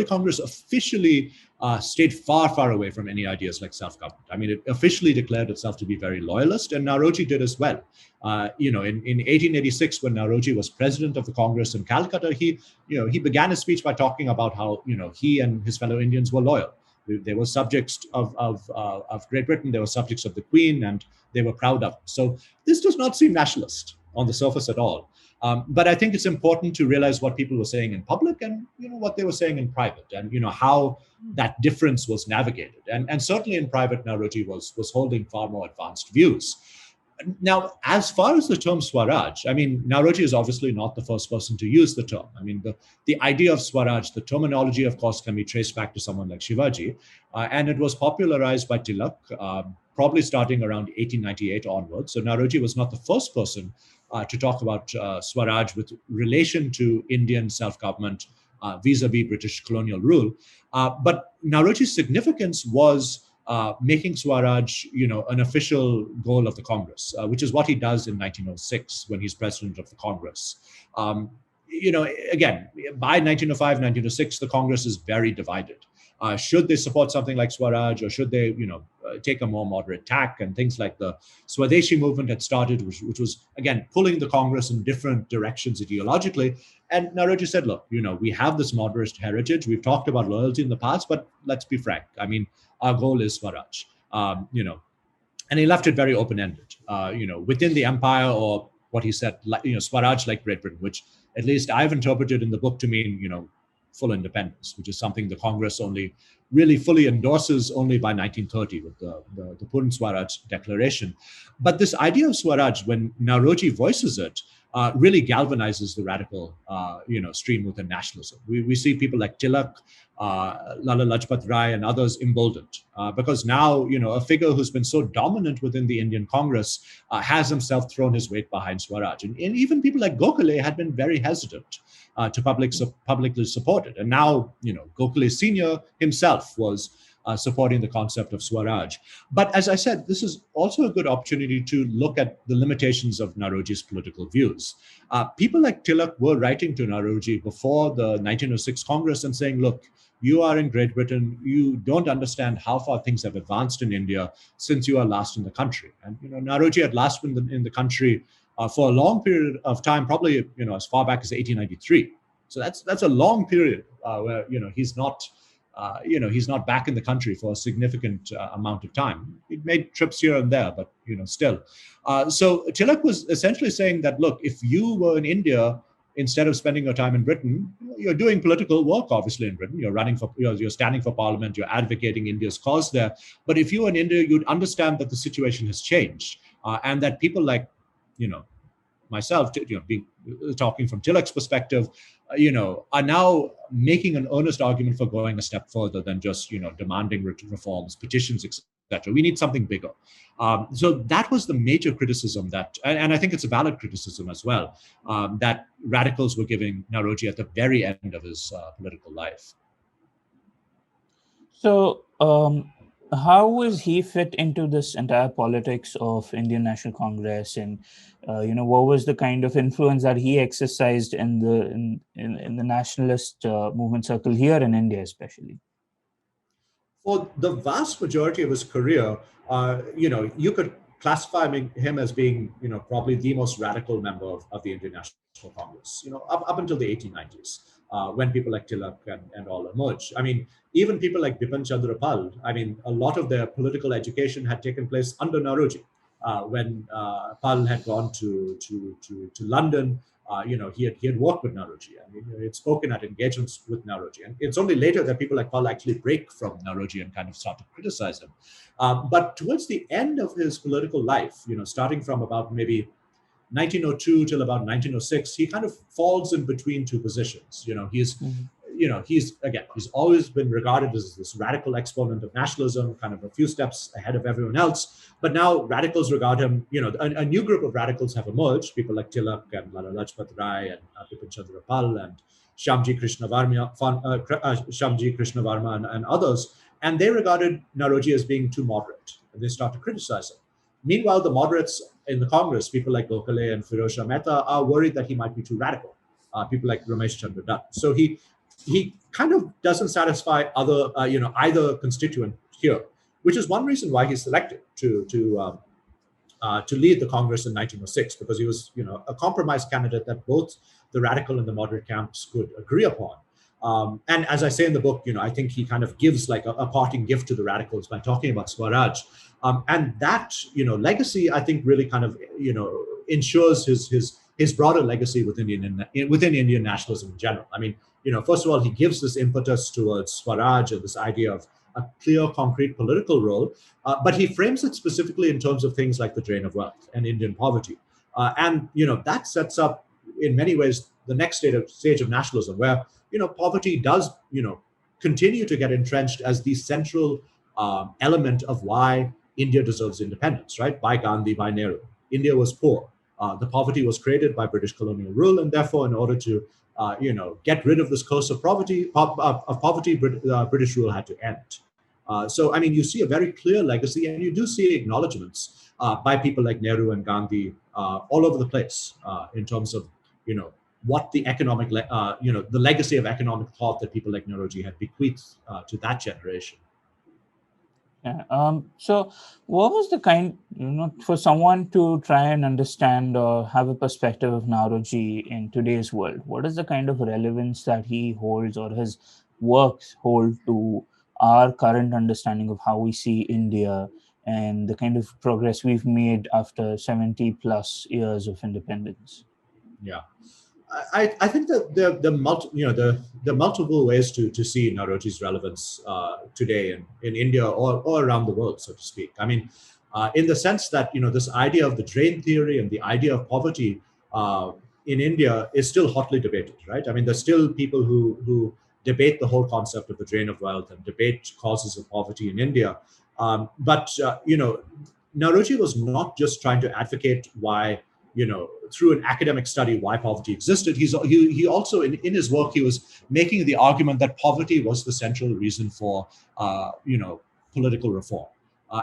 Congress officially stayed far, far away from any ideas like self-government. I mean, it officially declared itself to be very loyalist, and Naoroji did as well. In 1886, when Naoroji was president of the Congress in Calcutta, he began his speech by talking about how, he and his fellow Indians were loyal. They were subjects of Great Britain, they were subjects of the Queen, and they were proud of it. So this does not seem nationalist on the surface at all. But I think it's important to realize what people were saying in public and what they were saying in private, and how that difference was navigated. And certainly in private, Naoroji was holding far more advanced views. Now, as far as the term Swaraj, I mean, Naoroji is obviously not the first person to use the term. I mean, the idea of Swaraj, the terminology, of course, can be traced back to someone like Shivaji, and it was popularized by Tilak, probably starting around 1898 onwards. So Naoroji was not the first person to talk about Swaraj with relation to Indian self-government vis-a-vis British colonial rule. But Naoroji's significance was making Swaraj, an official goal of the Congress, which is what he does in 1906 when he's president of the Congress. Again, by 1905, 1906, the Congress is very divided. Should they support something like Swaraj, or should they, take a more moderate tack? And things like the Swadeshi movement had started, which was, again, pulling the Congress in different directions ideologically. And Naoroji said, look, we have this moderate heritage. We've talked about loyalty in the past, but let's be frank. I mean, our goal is Swaraj, and he left it very open-ended, within the empire, or what he said, Swaraj like Great Britain, which at least I've interpreted in the book to mean, full independence, which is something the Congress only really fully endorses only by 1930 with the Purn Swaraj Declaration. But this idea of Swaraj, when Naoroji voices it, really galvanizes the radical, stream within nationalism. We see people like Tilak, Lala Lajpat Rai, and others emboldened because now, a figure who's been so dominant within the Indian Congress has himself thrown his weight behind Swaraj. And even people like Gokhale had been very hesitant to publicly support it. And now, Gokhale Sr. himself was supporting the concept of Swaraj. But as I said, this is also a good opportunity to look at the limitations of Naoroji's political views. People like Tilak were writing to Naoroji before the 1906 Congress and saying, look, you are in Great Britain, you don't understand how far things have advanced in India since you are last in the country. And Naoroji had last been in the country for a long period of time, probably as far back as 1893. So that's a long period where he's not back in the country for a significant amount of time. He made trips here and there, but still. So Tilak was essentially saying that, look, if you were in India, instead of spending your time in Britain, you're doing political work, obviously, in Britain. You're running for, you're standing for parliament, you're advocating India's cause there. But if you were in India, you'd understand that the situation has changed and that people like, myself, talking from Tilak's perspective, are now making an earnest argument for going a step further than just, demanding reforms, petitions, etc. We need something bigger. So that was the major criticism that, and I think it's a valid criticism as well, that radicals were giving Naoroji at the very end of his political life. So, how was he fit into this entire politics of Indian National Congress, and what was the kind of influence that he exercised in the nationalist movement circle here in India, especially? For the vast majority of his career, you could classify him as being, probably the most radical member of the Indian National Congress, up until the 1890s. When people like Tilak and all emerged. I mean, even people like Bipin Chandra Pal, I mean, a lot of their political education had taken place under Naoroji. When Pal had gone to London, he had worked with Naoroji. I mean, he had spoken at engagements with Naoroji. And it's only later that people like Pal actually break from Naoroji and kind of start to criticize him. But towards the end of his political life, starting from about maybe 1902 till about 1906, he kind of falls in between two positions. He's always been regarded as this radical exponent of nationalism, kind of a few steps ahead of everyone else. But now radicals regard him, a new group of radicals have emerged, people like Tilak and Lala Lajpat Rai and Bipin Chandra Pal and Shyamji Krishna Varma and others. And they regarded Naoroji as being too moderate. And they start to criticize him. Meanwhile, the moderates in the Congress, people like Gokhale and Firoz Shah Mehta, are worried that he might be too radical. People like Ramesh Chandra Dutt. So he he kind of doesn't satisfy other, either constituent here, which is one reason why he's selected to lead the Congress in 1906, because he was, a compromise candidate that both the radical and the moderate camps could agree upon. And as I say in the book, I think he kind of gives like a parting gift to the radicals by talking about swaraj, and that legacy, I think, really kind of ensures his broader legacy within Indian nationalism in general. I mean, first of all, he gives this impetus towards swaraj and this idea of a clear, concrete political role, but he frames it specifically in terms of things like the drain of wealth and Indian poverty, and that sets up in many ways the next stage of nationalism, where poverty does continue to get entrenched as the central element of why India deserves independence, right? By Gandhi, by Nehru, India was poor. The poverty was created by British colonial rule, and therefore, in order to get rid of this curse of poverty, British rule had to end. So, I mean, you see a very clear legacy, and you do see acknowledgements by people like Nehru and Gandhi all over the place in terms of, what the economic, the legacy of economic thought that people like Naoroji had bequeathed to that generation. Yeah. So what was the kind, for someone to try and understand or have a perspective of Naoroji in today's world, what is the kind of relevance that he holds or his works hold to our current understanding of how we see India and the kind of progress we've made after 70 plus years of independence? Yeah. I think that the multiple ways to see Naoroji's relevance today in India or around the world, so to speak. I mean, in the sense that this idea of the drain theory and the idea of poverty in India is still hotly debated, right? I mean, there's still people who debate the whole concept of the drain of wealth and debate causes of poverty in India. But Naoroji was not just trying to advocate why, through an academic study, why poverty existed. He also, in his work, he was making the argument that poverty was the central reason for, political reform.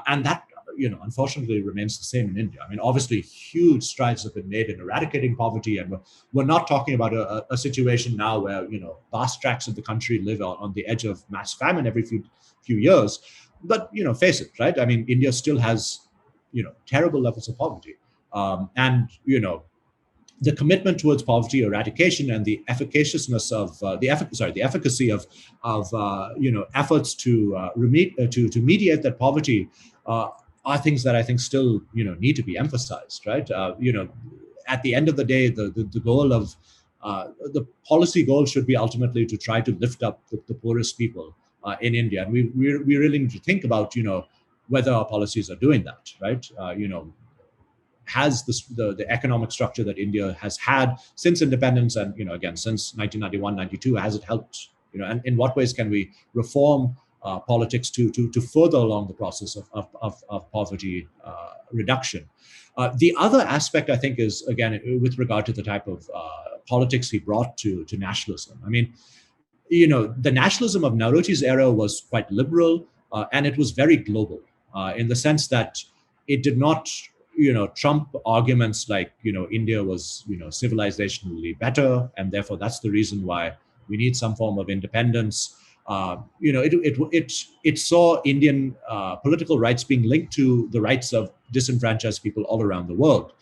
And that, unfortunately remains the same in India. I mean, obviously, huge strides have been made in eradicating poverty. And we're not talking about a situation now where, vast tracts of the country live on the edge of mass famine every few years. But, face it, right? I mean, India still has, terrible levels of poverty. And the commitment towards poverty eradication and the efficaciousness of the efficacy of efforts to mediate that poverty are things that I think still need to be emphasized, right? At the end of the day, the goal of the policy goal should be ultimately to try to lift up the poorest people in India, and we really need to think about whether our policies are doing that, right? Has the economic structure that India has had since independence and, again, since 1991, 92, has it helped? And in what ways can we reform politics to further along the process of poverty reduction? The other aspect, I think, is, again, with regard to the type of politics he brought to nationalism. I mean, the nationalism of Naoroji's era was quite liberal, and it was very global in the sense that it did not trump arguments like, India was, civilizationally better, and therefore that's the reason why we need some form of independence. It saw Indian political rights being linked to the rights of disenfranchised people all around the world.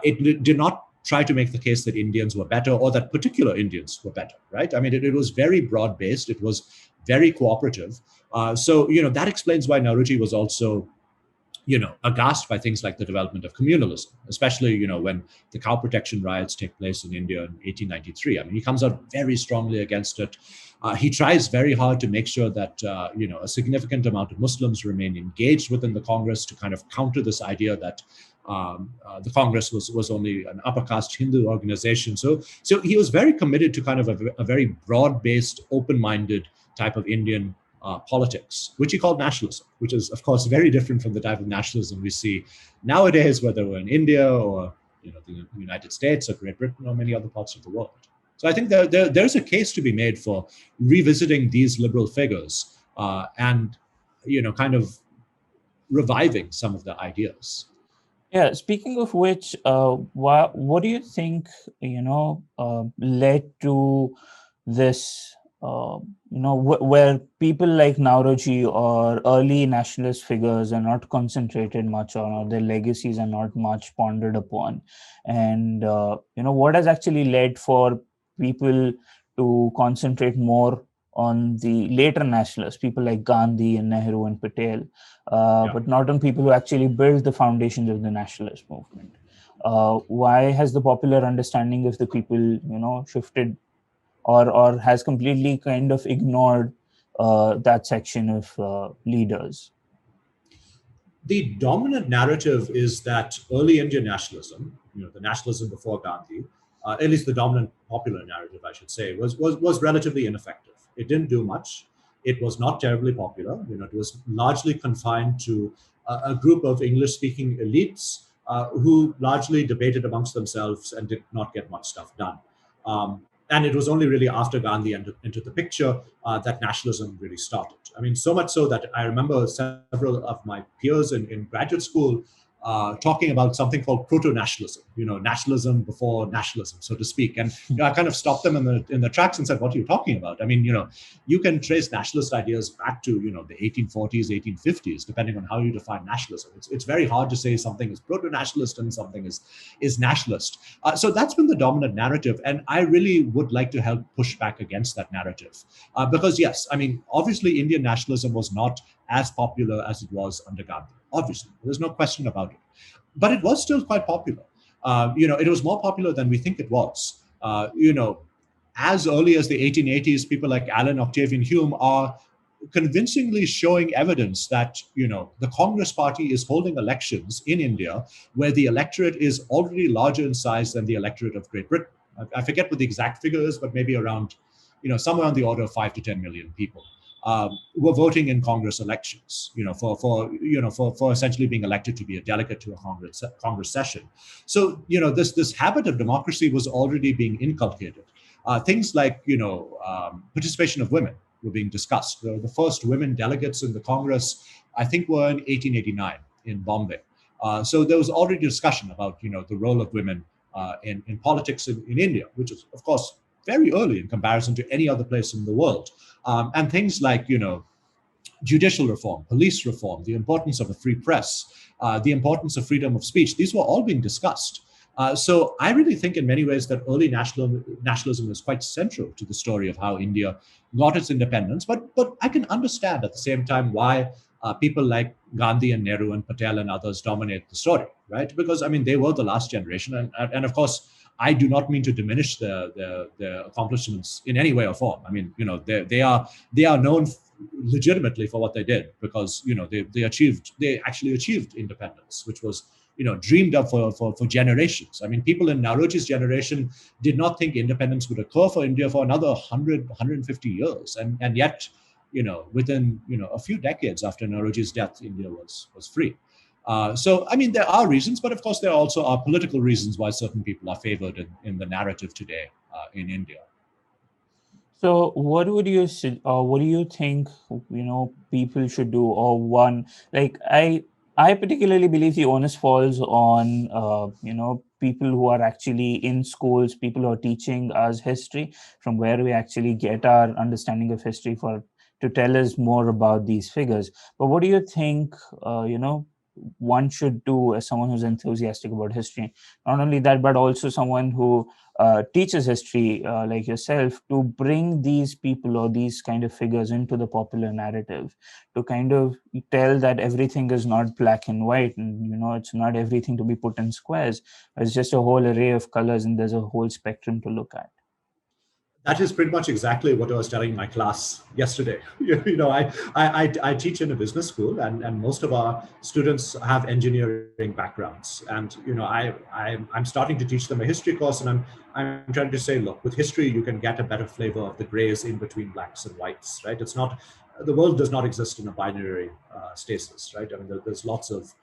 It did not try to make the case that Indians were better or that particular Indians were better, right? I mean, it was very broad-based. It was very cooperative. So that explains why Naoroji was also aghast by things like the development of communalism, especially, when the cow protection riots take place in India in 1893. I mean, he comes out very strongly against it. He tries very hard to make sure that, a significant amount of Muslims remain engaged within the Congress to kind of counter this idea that the Congress was only an upper caste Hindu organization. So he was very committed to kind of a very broad-based, open-minded type of Indian politics, which he called nationalism, which is, of course, very different from the type of nationalism we see nowadays, whether we're in India or the United States or Great Britain or many other parts of the world. So I think there's a case to be made for revisiting these liberal figures and kind of reviving some of the ideas. Yeah. Speaking of which, what do you think led to this where people like Naoroji or early nationalist figures are not concentrated much on, or their legacies are not much pondered upon. And, what has actually led for people to concentrate more on the later nationalists, people like Gandhi and Nehru and Patel, but not on people who actually built the foundations of the nationalist movement. Why has the popular understanding of the people, shifted or has completely kind of ignored that section of leaders? The dominant narrative is that early Indian nationalism, the nationalism before Gandhi, at least the dominant popular narrative, I should say, was relatively ineffective. It didn't do much. It was not terribly popular. It was largely confined to a group of English-speaking elites who largely debated amongst themselves and did not get much stuff done. And it was only really after Gandhi entered the picture that nationalism really started. I mean, so much so that I remember several of my peers in graduate school talking about something called proto-nationalism, nationalism before nationalism, so to speak. And I kind of stopped them in the tracks and said, what are you talking about? I mean, you can trace nationalist ideas back to, the 1840s, 1850s, depending on how you define nationalism. It's very hard to say something is proto-nationalist and something is nationalist. So that's been the dominant narrative. And I really would like to help push back against that narrative. Because yes, I mean, obviously Indian nationalism was not as popular as it was under Gandhi. Obviously, there's no question about it. But it was still quite popular. It was more popular than we think it was. As early as the 1880s, people like Alan Octavian Hume are convincingly showing evidence that, the Congress Party is holding elections in India where the electorate is already larger in size than the electorate of Great Britain. I forget what the exact figure is, but maybe around, somewhere on the order of 5 to 10 million people. Were voting in Congress elections, for essentially being elected to be a delegate to a Congress session. So, this habit of democracy was already being inculcated. Things like, participation of women were being discussed. The first women delegates in the Congress, I think, were in 1889 in Bombay. So there was already discussion about, the role of women in politics in India, which is, of course, very early in comparison to any other place in the world. And things like, judicial reform, police reform, the importance of a free press, the importance of freedom of speech, these were all being discussed. So I really think in many ways that early nationalism is quite central to the story of how India got its independence. But I can understand at the same time why people like Gandhi and Nehru and Patel and others dominate the story, right? Because, I mean, they were the last generation. And of course, I do not mean to diminish their accomplishments in any way or form. I mean, they are known legitimately for what they did because, they actually achieved independence, which was, dreamed of for generations. I mean, people in Naoroji's generation did not think independence would occur for India for another 100, 150 years. And yet, within, a few decades after Naoroji's death, India was free. So, I mean, there are reasons, but of course, there also are political reasons why certain people are favored in the narrative today in India. So, what do you think, people should do? Or one, like I particularly believe the onus falls on, people who are actually in schools, people who are teaching us history, from where we actually get our understanding of history to tell us more about these figures. But what do you think, one should do as someone who's enthusiastic about history? Not only that, but also someone who teaches history like yourself, to bring these people or these kind of figures into the popular narrative, to kind of tell that everything is not black and white, and it's not everything to be put in squares. It's just a whole array of colors, and there's a whole spectrum to look at. That is pretty much exactly what I was telling my class yesterday. I teach in a business school, and most of our students have engineering backgrounds. And I'm starting to teach them a history course, and I'm trying to say, look, with history you can get a better flavor of the grays in between blacks and whites, right? It's not, the world does not exist in a binary stasis, right? I mean, there's lots of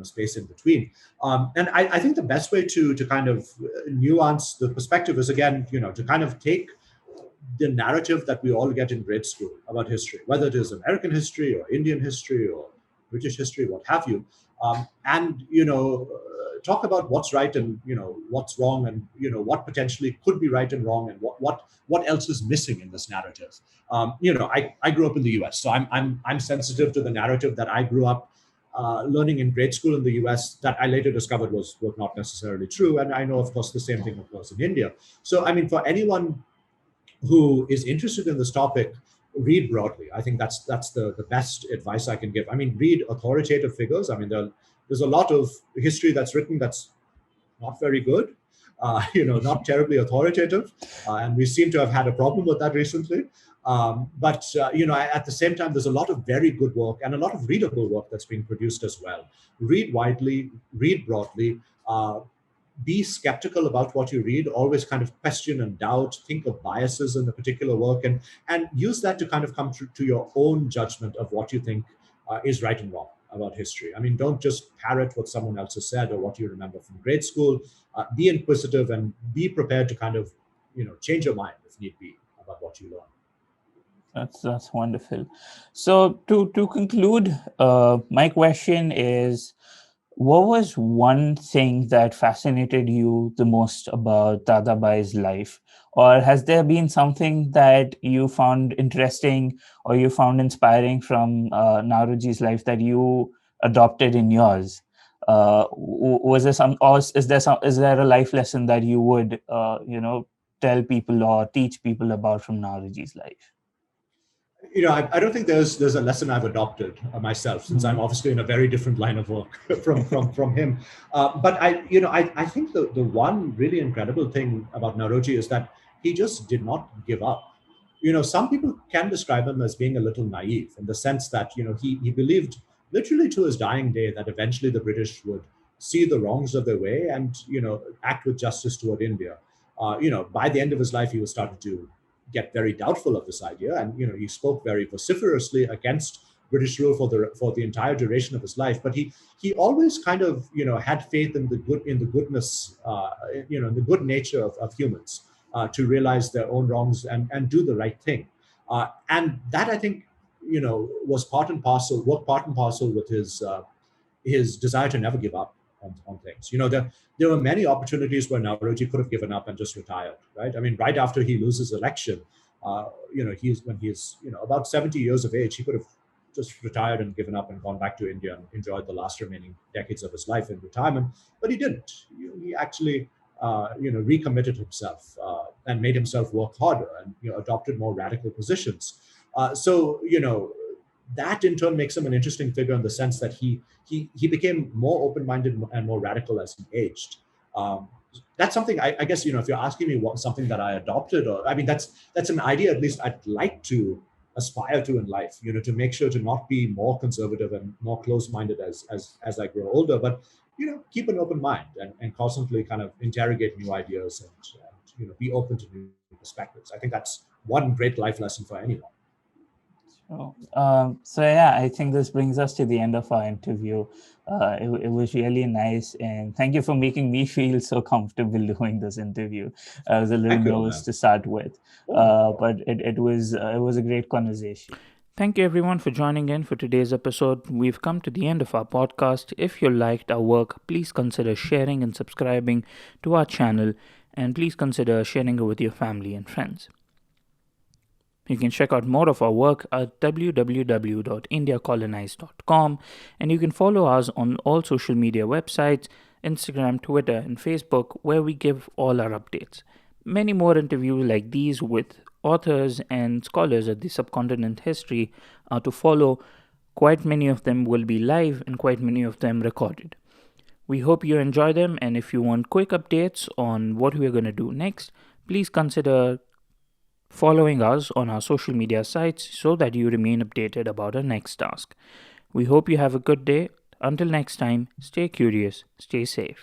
space in between. And I think the best way to kind of nuance the perspective is, again, to kind of take the narrative that we all get in grade school about history, whether it is American history or Indian history or British history, what have you, and talk about what's right and what's wrong, and what potentially could be right and wrong, and what else is missing in this narrative. I grew up in the U.S., so I'm sensitive to the narrative that I grew up learning in grade school in the US that I later discovered was not necessarily true. And I know, of course, the same thing occurs in India. So, I mean, for anyone who is interested in this topic, read broadly. I think that's the best advice I can give. I mean, read authoritative figures. I mean, there's a lot of history that's written that's not very good, not terribly authoritative. And we seem to have had a problem with that recently. But at the same time, there's a lot of very good work and a lot of readable work that's being produced as well. Read widely, read broadly, be skeptical about what you read, always kind of question and doubt, think of biases in a particular work, and use that to kind of come to your own judgment of what you think is right and wrong about history. I mean, don't just parrot what someone else has said or what you remember from grade school. Be inquisitive and be prepared to kind of, change your mind if need be about what you learn. That's wonderful. So to conclude, my question is, what was one thing that fascinated you the most about Dadabhai's life? Or has there been something that you found interesting or you found inspiring from Naoroji's life that you adopted in yours? Was there some, or is there a life lesson that you would, tell people or teach people about from Naoroji's life? I don't think there's a lesson I've adopted myself, since I'm obviously in a very different line of work from him. But I think the one really incredible thing about Naoroji is that he just did not give up. Some people can describe him as being a little naive in the sense that, he believed literally to his dying day that eventually the British would see the wrongs of their way and, act with justice toward India. By the end of his life, he was starting to get very doubtful of this idea, and he spoke very vociferously against British rule for the entire duration of his life. But he always kind of had faith in the goodness, in the good nature of humans to realize their own wrongs and do the right thing. And that, I think, was part and parcel with his desire to never give up on things. There were many opportunities where Naoroji could have given up and just retired, right? I mean, right after he loses election, when he's about 70 years of age, he could have just retired and given up and gone back to India and enjoyed the last remaining decades of his life in retirement. But he didn't. He actually, recommitted himself and made himself work harder and adopted more radical positions. That in turn makes him an interesting figure in the sense that he became more open-minded and more radical as he aged. That's something I guess, if you're asking me what something that I adopted, or I mean, that's an idea at least I'd like to aspire to in life, to make sure to not be more conservative and more close-minded as I grow older, but keep an open mind and constantly kind of interrogate new ideas and be open to new perspectives. I think that's one great life lesson for anyone. So yeah, I think this brings us to the end of our interview. It was really nice, and thank you for making me feel so comfortable doing this interview. I was a little nervous to start with, but it was a great conversation. Thank you everyone for joining in for today's episode. We've come to the end of our podcast. If you liked our work, please consider sharing and subscribing to our channel, and please consider sharing it with your family and friends. You can check out more of our work at www.indiacolonized.com, and you can follow us on all social media websites, Instagram, Twitter, and Facebook, where we give all our updates. Many more interviews like these with authors and scholars of the subcontinent history are to follow. Quite many of them will be live and quite many of them recorded. We hope you enjoy them, and if you want quick updates on what we're going to do next, please consider following us on our social media sites so that you remain updated about our next task. We hope you have a good day. Until next time, stay curious, stay safe.